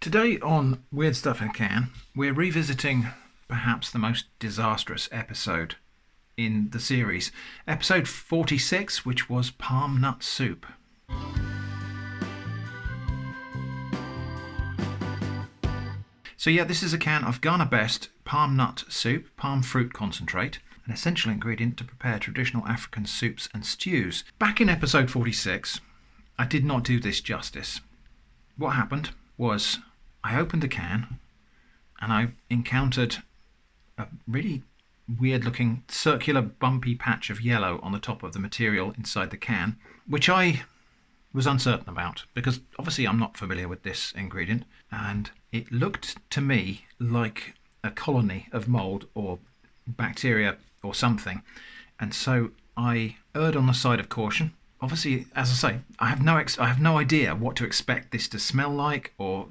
Today on Weird Stuff in a Can, we're revisiting perhaps the most disastrous episode in the series. Episode 46, which was Palm Nut Soup. So yeah, this is a can of Ghana Best Palm Nut Soup, palm fruit concentrate, an essential ingredient to prepare traditional African soups and stews. Back in episode 46, I did not do this justice. What happened was I opened the can and I encountered a really weird looking circular bumpy patch of yellow on the top of the material inside the can, which I was uncertain about because obviously I'm not familiar with this ingredient, and it looked to me like a colony of mold or bacteria or something, and so I erred on the side of caution. Obviously, as I say, I have no idea what to expect this to smell like or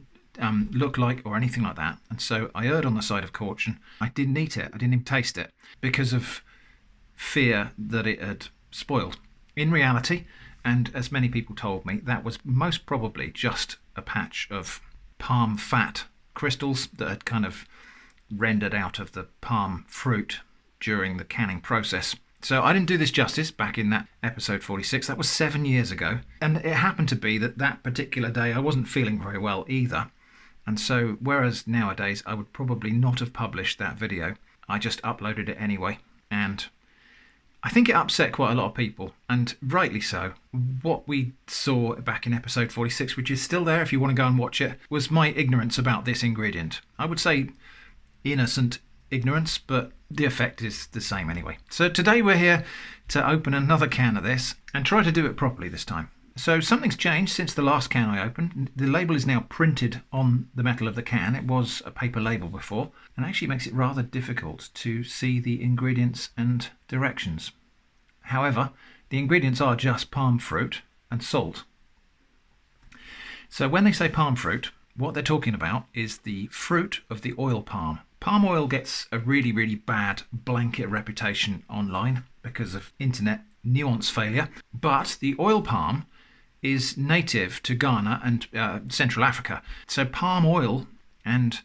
look like or anything like that, and so I erred on the side of caution. I didn't eat it, I didn't even taste it because of fear that it had spoiled. In reality, and as many people told me, that was most probably just a patch of palm fat crystals that had kind of rendered out of the palm fruit during the canning process. So I didn't do this justice back in that episode 46. That was 7 years ago, and it happened to be that particular day I wasn't feeling very well either. And so, whereas nowadays I would probably not have published that video, I just uploaded it anyway. And I think it upset quite a lot of people, and rightly so. What we saw back in episode 46, which is still there if you want to go and watch it, was my ignorance about this ingredient. I would say innocent ignorance, but the effect is the same anyway. So today we're here to open another can of this and try to do it properly this time. So something's changed since the last can I opened. The label is now printed on the metal of the can. It was a paper label before, and actually makes it rather difficult to see the ingredients and directions. However, the ingredients are just palm fruit and salt. So when they say palm fruit, what they're talking about is the fruit of the oil palm. Palm oil gets a really, really bad blanket reputation online because of internet nuance failure, but the oil palm is native to Ghana and Central Africa. So palm oil and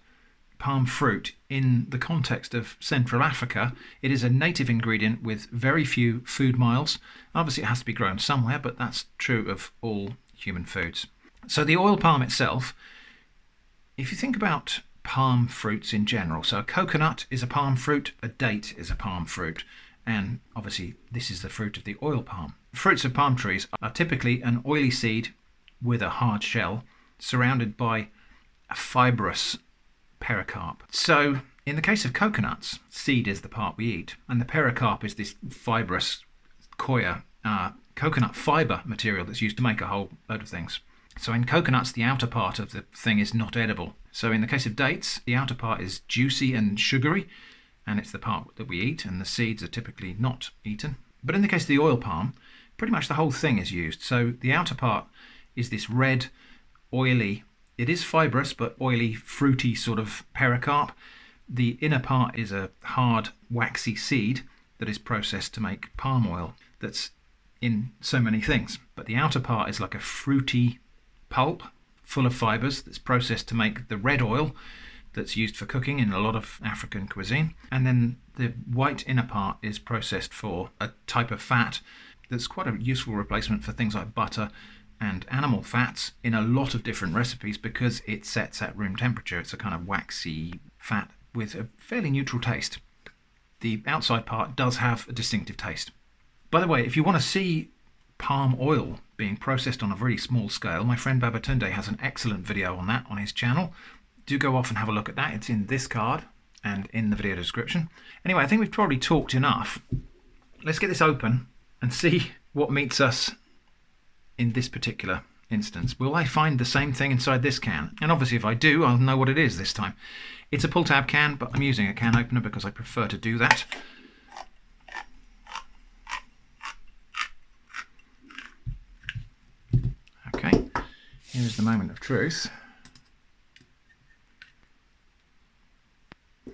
palm fruit in the context of Central Africa, it is a native ingredient with very few food miles. Obviously it has to be grown somewhere, but that's true of all human foods. So the oil palm itself, if you think about palm fruits in general, so a coconut is a palm fruit, a date is a palm fruit, and obviously this is the fruit of the oil palm. Fruits of palm trees are typically an oily seed with a hard shell surrounded by a fibrous pericarp. So in the case of coconuts, seed is the part we eat, and the pericarp is this fibrous coir coconut fibre material that's used to make a whole load of things. So in coconuts, the outer part of the thing is not edible. So in the case of dates, the outer part is juicy and sugary, and it's the part that we eat, and the seeds are typically not eaten. But in the case of the oil palm, pretty much the whole thing is used. So the outer part is this red, oily, it is fibrous, but oily, fruity sort of pericarp. The inner part is a hard, waxy seed that is processed to make palm oil that's in so many things. But the outer part is like a fruity pulp full of fibres that's processed to make the red oil that's used for cooking in a lot of African cuisine. And then the white inner part is processed for a type of fat that's quite a useful replacement for things like butter and animal fats in a lot of different recipes because it sets at room temperature. It's a kind of waxy fat with a fairly neutral taste. The outside part does have a distinctive taste. By the way, if you want to see palm oil being processed on a really small scale, my friend Babatunde has an excellent video on that on his channel. Do go off and have a look at that. It's in this card and in the video description. Anyway, I think we've probably talked enough. Let's get this open and see what meets us in this particular instance. Will I find the same thing inside this can? And obviously if I do, I'll know what it is this time. It's a pull tab can, but I'm using a can opener because I prefer to do that. Okay, here's the moment of truth.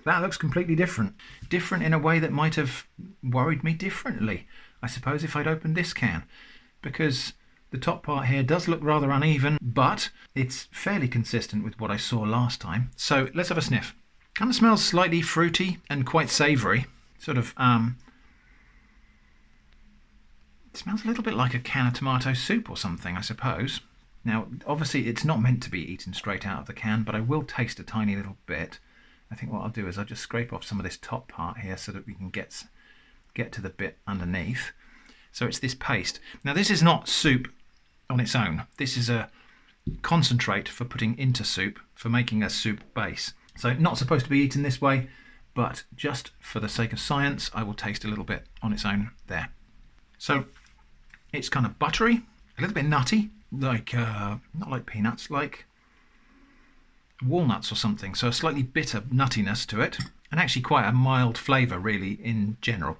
That looks completely different. Different in a way that might have worried me differently, I suppose, if I'd opened this can. Because The top part here does look rather uneven, but it's fairly consistent with what I saw last time. So let's have a sniff. Kind of smells slightly fruity and quite savoury. Sort of, it smells a little bit like a can of tomato soup or something, I suppose. Now, obviously it's not meant to be eaten straight out of the can, but I will taste a tiny little bit. I think what I'll do is I'll just scrape off some of this top part here so that we can get to the bit underneath. So it's this paste. Now this is not soup on its own. This is a concentrate for putting into soup, for making a soup base. So not supposed to be eaten this way, but just for the sake of science, I will taste a little bit on its own there. So it's kind of buttery, a little bit nutty, like not like peanuts, like walnuts or something. So a slightly bitter nuttiness to it, and actually quite a mild flavour really in general.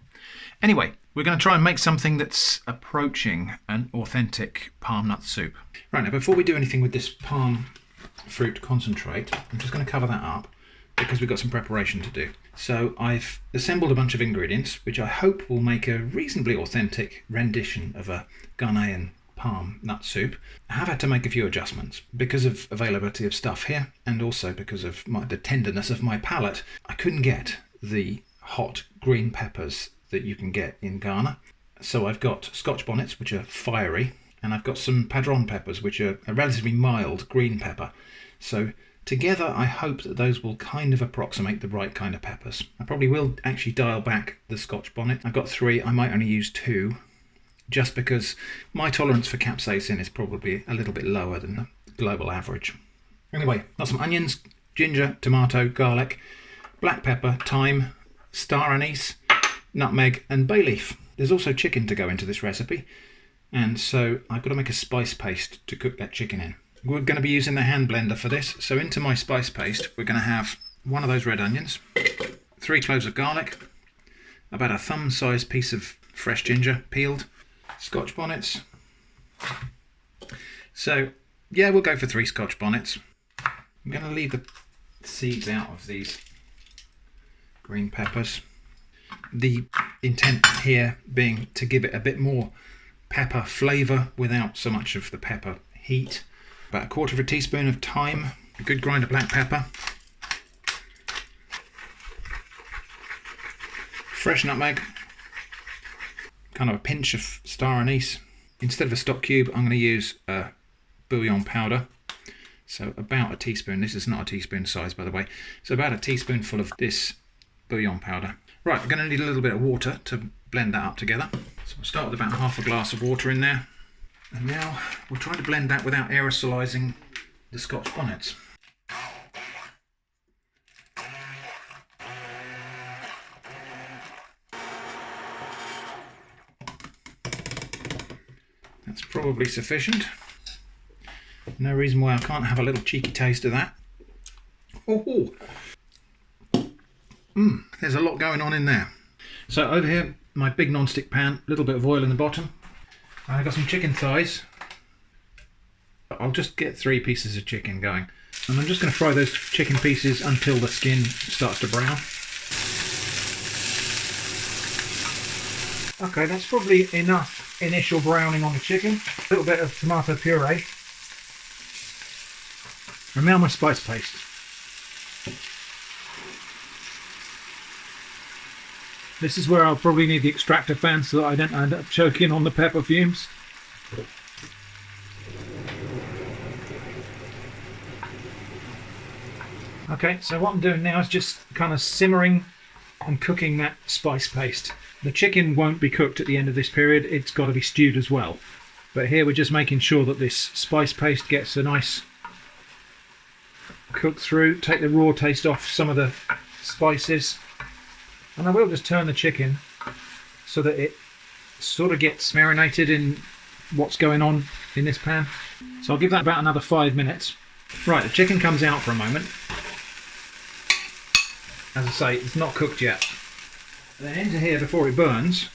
Anyway, we're going to try and make something that's approaching an authentic palm nut soup. Right, now before we do anything with this palm fruit concentrate, I'm just going to cover that up because we've got some preparation to do. So I've assembled a bunch of ingredients which I hope will make a reasonably authentic rendition of a Ghanaian palm nut soup. I have had to make a few adjustments because of availability of stuff here, and also because of the tenderness of my palate. I couldn't get the hot green peppers that you can get in Ghana. So I've got Scotch bonnets, which are fiery, and I've got some padron peppers, which are a relatively mild green pepper. So together I hope that those will kind of approximate the right kind of peppers. I probably will actually dial back the Scotch bonnet. I've got 3, I might only use 2, just because my tolerance for capsaicin is probably a little bit lower than the global average. Anyway, got some onions, ginger, tomato, garlic, black pepper, thyme, star anise, nutmeg and bay leaf. There's also chicken to go into this recipe, and so I've got to make a spice paste to cook that chicken in. We're going to be using the hand blender for this, so into my spice paste we're going to have 1 of those red onions, 3 cloves of garlic, about a thumb-sized piece of fresh ginger peeled, Scotch bonnets. So yeah, we'll go for 3 Scotch bonnets. I'm going to leave the seeds out of these green peppers. The intent here being to give it a bit more pepper flavour without so much of the pepper heat. About 1/4 teaspoon of thyme, a good grind of black pepper, fresh nutmeg, kind of a pinch of star anise. Instead of a stock cube, I'm going to use a bouillon powder. So about a teaspoon. This is not a teaspoon size, by the way. So about a teaspoonful of this bouillon powder. Right, we're going to need a little bit of water to blend that up together. So we'll start with about 1/2 glass of water in there. And now we'll try to blend that without aerosolizing the Scotch bonnets. That's probably sufficient. No reason why I can't have a little cheeky taste of that. Oh, there's a lot going on in there. So over here, my big non-stick pan, a little bit of oil in the bottom. And I've got some chicken thighs. I'll just get 3 pieces of chicken going. And I'm just going to fry those chicken pieces until the skin starts to brown. Okay, that's probably enough initial browning on the chicken. A little bit of tomato puree. And now my spice paste. This is where I'll probably need the extractor fan so that I don't end up choking on the pepper fumes. Okay, so what I'm doing now is just kind of simmering and cooking that spice paste. The chicken won't be cooked at the end of this period, it's got to be stewed as well. But here we're just making sure that this spice paste gets a nice cook through, take the raw taste off some of the spices. And I will just turn the chicken so that it sort of gets marinated in what's going on in this pan. So I'll give that about another 5 minutes. Right, the chicken comes out for a moment. As I say, it's not cooked yet. And then into here, before it burns,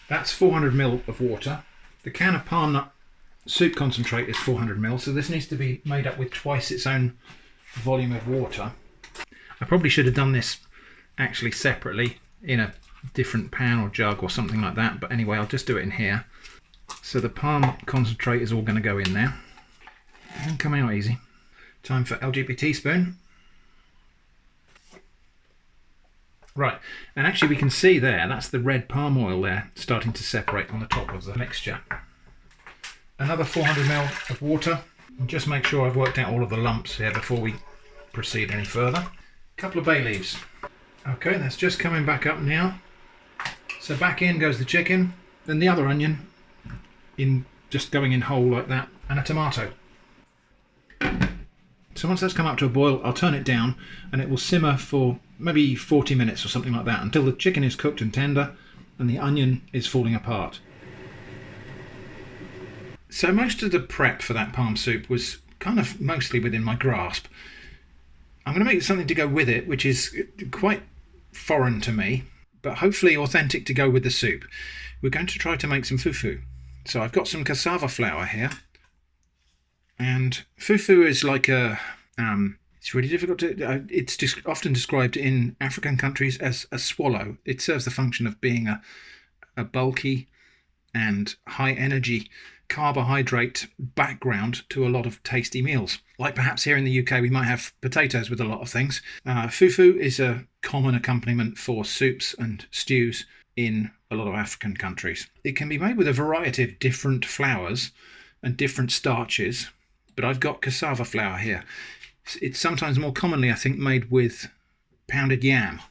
that's 400 ml of water. The can of palm nut soup concentrate is 400 ml, so this needs to be made up with twice its own volume of water. I probably should have done this actually separately in a different pan or jug or something like that, but anyway, I'll just do it in here. So the palm concentrate is all going to go in there. And come out easy. Time for LGBT spoon. Right, and actually we can see there, that's the red palm oil there starting to separate on the top of the mixture. Another 400ml of water. And just make sure I've worked out all of the lumps here before we proceed any further. A couple of bay leaves. Okay, that's just coming back up now. So back in goes the chicken, then the other onion, just going in whole like that, and a tomato. So once that's come up to a boil, I'll turn it down and it will simmer for maybe 40 minutes or something like that until the chicken is cooked and tender and the onion is falling apart. So most of the prep for that palm soup was kind of mostly within my grasp. I'm going to make something to go with it, which is quite foreign to me, but hopefully authentic to go with the soup. We're going to try to make some fufu. So I've got some cassava flour here. And fufu is like a, it's really difficult to, it's often described in African countries as a swallow. It serves the function of being a bulky and high energy carbohydrate background to a lot of tasty meals. Like perhaps here in the UK we might have potatoes with a lot of things. Fufu is a common accompaniment for soups and stews in a lot of African countries. It can be made with a variety of different flours and different starches, but I've got cassava flour here. It's sometimes more commonly, I think, made with pounded yam.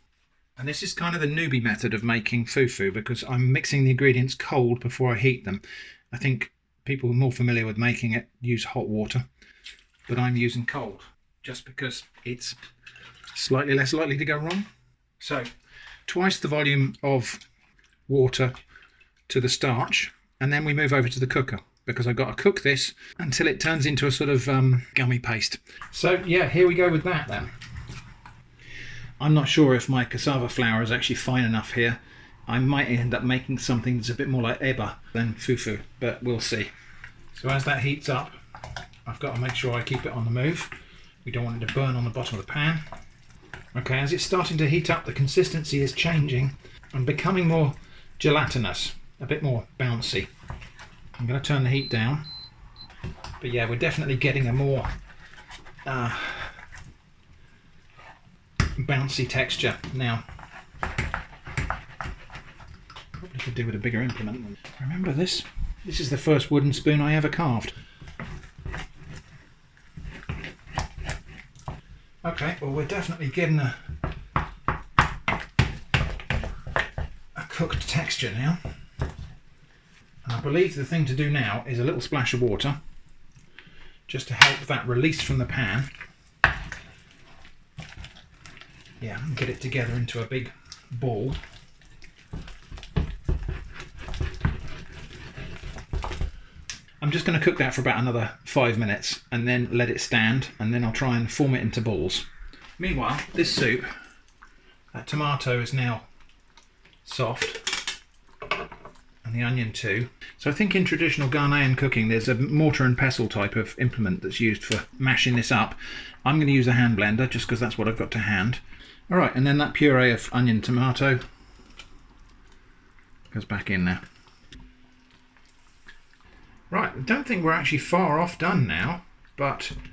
And this is kind of the newbie method of making fufu because I'm mixing the ingredients cold before I heat them. I think people who are more familiar with making it use hot water, but I'm using cold just because it's slightly less likely to go wrong. So twice the volume of water to the starch, and then we move over to the cooker, because I've got to cook this until it turns into a sort of gummy paste. So yeah, here we go with that then. I'm not sure if my cassava flour is actually fine enough here. I might end up making something that's a bit more like eba than fufu, but we'll see. So as that heats up, I've got to make sure I keep it on the move. We don't want it to burn on the bottom of the pan. Okay, as it's starting to heat up, the consistency is changing and becoming more gelatinous, a bit more bouncy. I'm going to turn the heat down, but yeah, we're definitely getting a more bouncy texture now. Probably could do with a bigger implement. Remember this? This is the first wooden spoon I ever carved. Okay, well we're definitely getting a cooked texture now. And I believe the thing to do now is a little splash of water just to help that release from the pan. Yeah, and get it together into a big ball. I'm just going to cook that for about another 5 minutes and then let it stand, and then I'll try and form it into balls. Meanwhile, this soup, that tomato is now soft, and the onion too. So I think in traditional Ghanaian cooking there's a mortar and pestle type of implement that's used for mashing this up. I'm going to use a hand blender just because that's what I've got to hand. Alright, and then that puree of onion tomato goes back in there. Right, I don't think we're actually far off done now, but I'm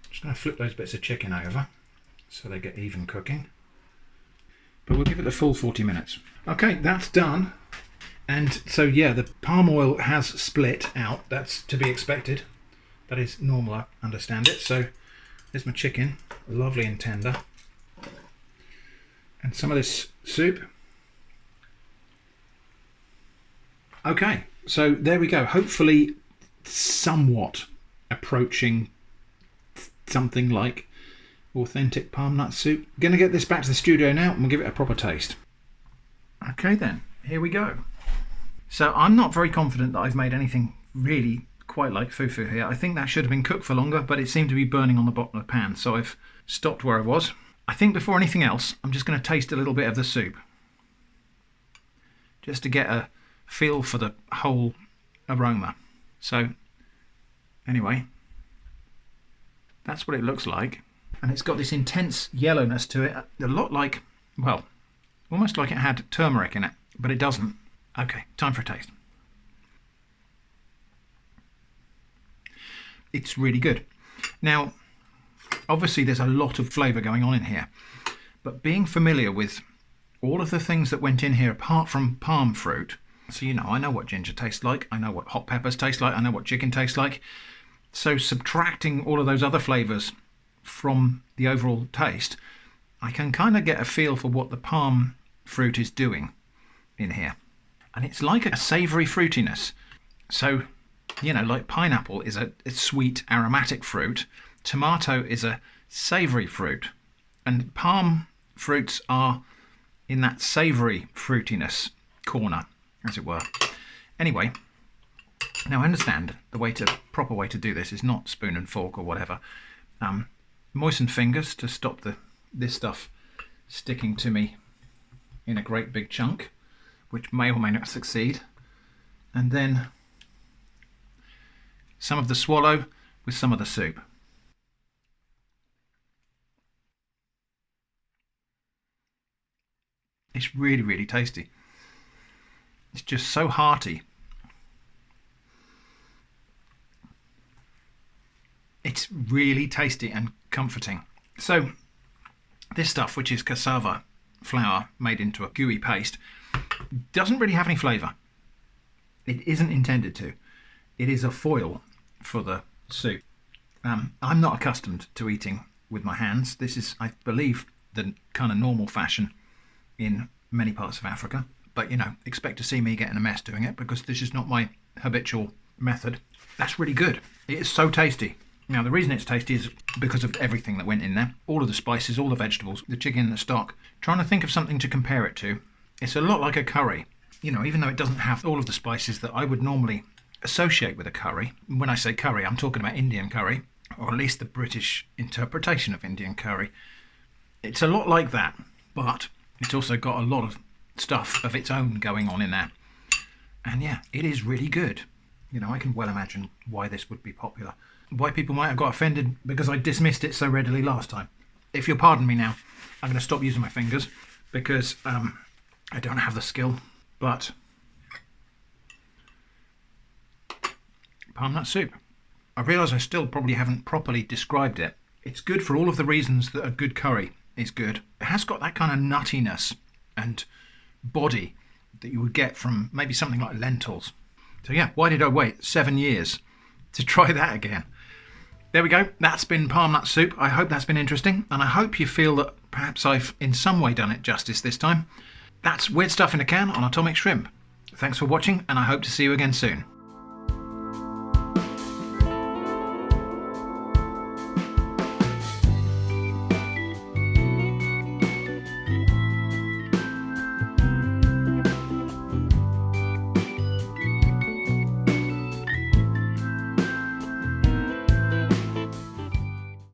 just going to flip those bits of chicken over so they get even cooking. But we'll give it the full 40 minutes. Okay, that's done. And so yeah, the palm oil has split out. That's to be expected. That is normal, I understand it. So there's my chicken, lovely and tender. And some of this soup. Okay, so there we go. Hopefully somewhat approaching something like authentic palm nut soup. Gonna get this back to the studio now and we'll give it a proper taste. Okay then, here we go. So I'm not very confident that I've made anything really quite like fufu here. I think that should have been cooked for longer, but it seemed to be burning on the bottom of the pan, so I've stopped where I was. I think before anything else, I'm just going to taste a little bit of the soup, just to get a feel for the whole aroma. So anyway, that's what it looks like, and it's got this intense yellowness to it, a lot like, well, almost like it had turmeric in it, but it doesn't. Okay, time for a taste. it's really good. Now, obviously there's a lot of flavour going on in here, but being familiar with all of the things that went in here apart from palm fruit, so I know what ginger tastes like, I know what hot peppers taste like, I know what chicken tastes like. So subtracting all of those other flavours from the overall taste, I can kind of get a feel for what the palm fruit is doing in here. And it's like a savoury fruitiness. So, like pineapple is a sweet aromatic fruit, tomato is a savoury fruit, and palm fruits are in that savoury fruitiness corner, as it were. Anyway, now I understand the proper way to do this is not spoon and fork or whatever. Moisten fingers to stop this stuff sticking to me in a great big chunk, which may or may not succeed. And then some of the swallow with some of the soup. It's really, really tasty. It's just so hearty. It's really tasty and comforting. So this stuff, which is cassava flour made into a gooey paste, doesn't really have any flavour. It isn't intended to. It is a foil for the soup. I'm not accustomed to eating with my hands. This is, I believe, the kind of normal fashion in many parts of Africa, but expect to see me getting a mess doing it because this is not my habitual method. That's really good. It is so tasty. Now the reason it's tasty is because of everything that went in there. All of the spices, all the vegetables, the chicken, the stock. Trying to think of something to compare it to. It's a lot like a curry. Even though it doesn't have all of the spices that I would normally associate with a curry. When I say curry, I'm talking about Indian curry, or at least the British interpretation of Indian curry. It's a lot like that, but it's also got a lot of stuff of its own going on in there. And yeah, it is really good. I can well imagine why this would be popular. Why people might have got offended because I dismissed it so readily last time. If you'll pardon me now, I'm going to stop using my fingers because I don't have the skill. But palm nut soup. I realise I still probably haven't properly described it. It's good for all of the reasons that a good curry is good. It has got that kind of nuttiness and body that you would get from maybe something like lentils. So yeah, why did I wait 7 years to try that again? There we go. That's been palm nut soup. I hope that's been interesting, and I hope you feel that perhaps I've in some way done it justice this time. That's Weird Stuff in a Can on Atomic Shrimp. Thanks for watching, and I hope to see you again soon.